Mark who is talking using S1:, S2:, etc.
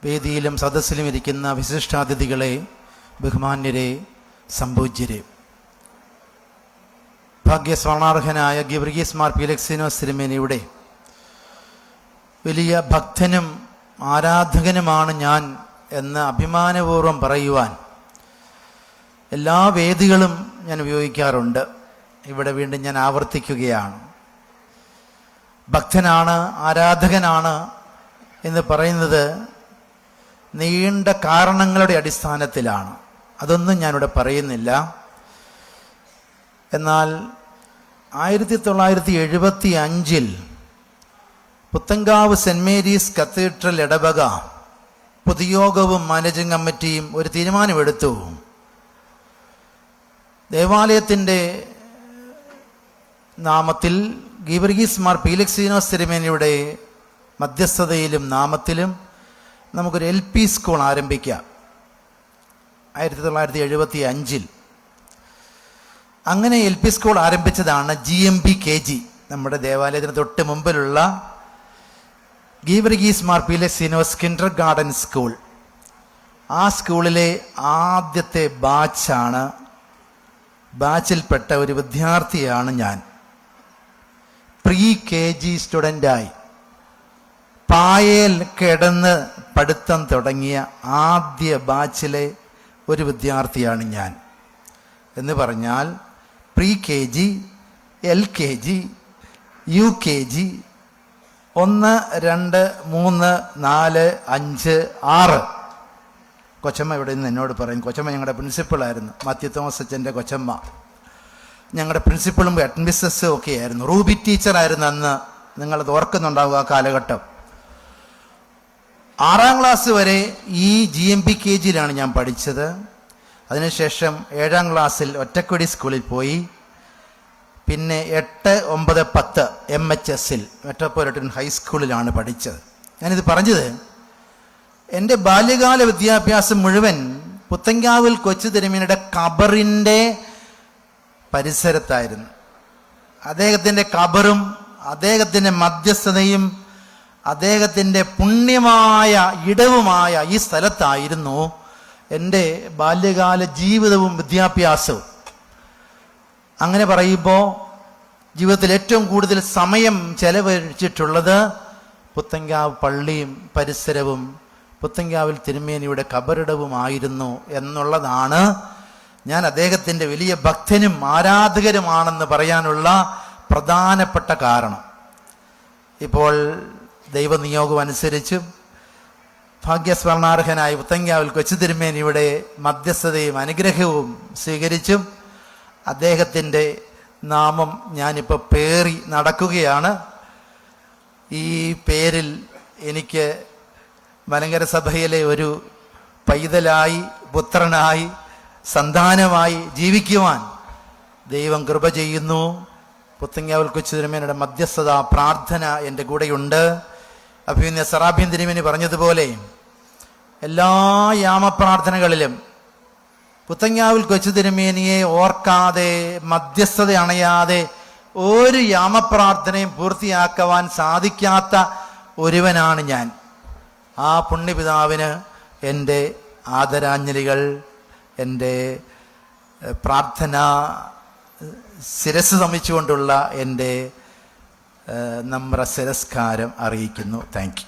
S1: വേദിയിലും സദസ്സിലും ഇരിക്കുന്ന വിശിഷ്ടാതിഥികളെ, ബഹുമാന്യരെ, സംപൂജ്യരെ, ഭാഗ്യസ്വർണാർഹനായ ഗീവർഗീസ് മാർ പീലക്സീനോസ് തിരുമേനിയുടെ വലിയ ഭക്തനും ആരാധകനുമാണ് ഞാൻ എന്ന് അഭിമാനപൂർവ്വം പറയുവാൻ എല്ലാ വേദികളും ഞാൻ ഉപയോഗിക്കാറുണ്ട്. ഇവിടെ വീണ്ടും ഞാൻ ആവർത്തിക്കുകയാണ്. ഭക്തനാണ്, ആരാധകനാണ് എന്ന് പറയുന്നത് നീണ്ട കാരണങ്ങളുടെ അടിസ്ഥാനത്തിലാണ്. അതൊന്നും ഞാനിവിടെ പറയുന്നില്ല. എന്നാൽ 1975 പുത്തങ്കാവ് സെൻറ് മേരീസ് കത്തീഡ്രൽ ഇടവക പൊതുയോഗവും മാനേജിംഗ് കമ്മിറ്റിയും ഒരു തീരുമാനമെടുത്തു. ദേവാലയത്തിൻ്റെ നാമത്തിൽ ഗീവർഗീസ് മാർ പീലക്സീനോസ് തിരുമേനിയുടെ മധ്യസ്ഥതയിലും നാമത്തിലും നമുക്കൊരു LP സ്കൂൾ ആരംഭിക്കാം. 1975 അങ്ങനെ LP സ്കൂൾ ആരംഭിച്ചതാണ് GMB KG, നമ്മുടെ ദേവാലയത്തിന് തൊട്ട് മുമ്പിലുള്ള Geevarghese Mar Philoxenos kindergarten school. ആ സ്കൂളിലെ ആദ്യത്തെ ബാച്ചിൽപ്പെട്ട ഒരു വിദ്യാർത്ഥിയാണ് ഞാൻ. KG സ്റ്റുഡൻ്റായി പായൽ കിടന്ന് പഠിത്തം തുടങ്ങിയ ആദ്യ ബാച്ചിലെ ഒരു വിദ്യാർത്ഥിയാണ് ഞാൻ. എന്ന് പറഞ്ഞാൽ KG, LKG, UKG 1, 2, 3, 4, 5, 6. കൊച്ചമ്മ ഇവിടെ നിന്ന് എന്നോട് പറയും. കൊച്ചമ്മ ഞങ്ങളുടെ പ്രിൻസിപ്പളായിരുന്നു. മാത്യു തോമസ് അച്ഛൻ്റെ കൊച്ചമ്മ ഞങ്ങളുടെ പ്രിൻസിപ്പളും അഡ്മിനിസ്ട്രേറ്ററും ഒക്കെ ആയിരുന്നു. റൂബി ടീച്ചറായിരുന്നു അന്ന്. നിങ്ങളത് ഓർക്കുന്നുണ്ടാവുക ആ കാലഘട്ടം. 6ാം ക്ലാസ് വരെ ഈ GMB KGയിലാണ് ഞാൻ പഠിച്ചത്. അതിനുശേഷം 7ാം ക്ലാസ്സിൽ ഒറ്റക്കൊടി സ്കൂളിൽ പോയി. പിന്നെ 8, 9, 10 MHSൽ മെട്രോപൊളിറ്റൻ ഹൈസ്കൂളിലാണ് പഠിച്ചത്. ഞാനിത് പറഞ്ഞത് എൻ്റെ ബാല്യകാല വിദ്യാഭ്യാസം മുഴുവൻ പുത്തങ്കാവിൽ കൊച്ചു തിരുമേനിയുടെ ഖബറിൻ്റെ പരിസരത്തായിരുന്നു. അദ്ദേഹത്തിൻ്റെ ഖബറും അദ്ദേഹത്തിൻ്റെ മധ്യസ്ഥതയും അദ്ദേഹത്തിൻ്റെ പുണ്യമായ ഇടവുമായ ഈ സ്ഥലത്തായിരുന്നു എൻ്റെ ബാല്യകാല ജീവിതവും വിദ്യാഭ്യാസവും. അങ്ങനെ പറയുമ്പോൾ ജീവിതത്തിൽ ഏറ്റവും കൂടുതൽ സമയം ചെലവഴിച്ചിട്ടുള്ളത് പുത്തങ്കാവ് പള്ളിയും പരിസരവും പുത്തങ്കാവിൽ തിരുമേനിയുടെ ഖബറിടവുമായിരുന്നു എന്നുള്ളതാണ് ഞാൻ അദ്ദേഹത്തിൻ്റെ വലിയ ഭക്തനും ആരാധകരുമാണെന്ന് പറയാനുള്ള പ്രധാനപ്പെട്ട കാരണം. ഇപ്പോൾ ദൈവനിയോഗം അനുസരിച്ചും ഭാഗ്യസ്വർണാർഹനായ പുത്തങ്കാവിൽ കൊച്ചു തിരുമേനിയുടെ മധ്യസ്ഥതയും അനുഗ്രഹവും സ്വീകരിച്ചും അദ്ദേഹത്തിൻ്റെ നാമം ഞാനിപ്പോൾ പേറി നടക്കുകയാണ്. ഈ പേരിൽ എനിക്ക് മലങ്കര സഭയിലെ ഒരു പൈതലായി, പുത്രനായി, സന്താനമായി ജീവിക്കുവാൻ ദൈവം കൃപ ചെയ്യുന്നു. പുത്തങ്കാവിൽ കൊച്ചു തിരുമേനിയുടെ മധ്യസ്ഥത പ്രാർത്ഥന എൻ്റെ കൂടെയുണ്ട്. അഭിമന്യ സറാബ്യൻ തിരുമേനി പറഞ്ഞതുപോലെ എല്ലാ യാമപ്രാർത്ഥനകളിലും പുത്തങ്കാവിൽ കൊച്ചു തിരുമേനിയെ ഓർക്കാതെ, മധ്യസ്ഥത അണയാതെ ഒരു യാമപ്രാർത്ഥനയും പൂർത്തിയാക്കുവാൻ സാധിക്കാത്ത ഒരുവനാണ് ഞാൻ. ആ പുണ്യപിതാവിന് എൻ്റെ ആദരാഞ്ജലികൾ, എൻ്റെ പ്രാർത്ഥന ശിരസ് നമിച്ചുകൊണ്ടുള്ള എൻ്റെ നമ്ര ശിരസ്കാരം അറിയിക്കുന്നു. Thank you.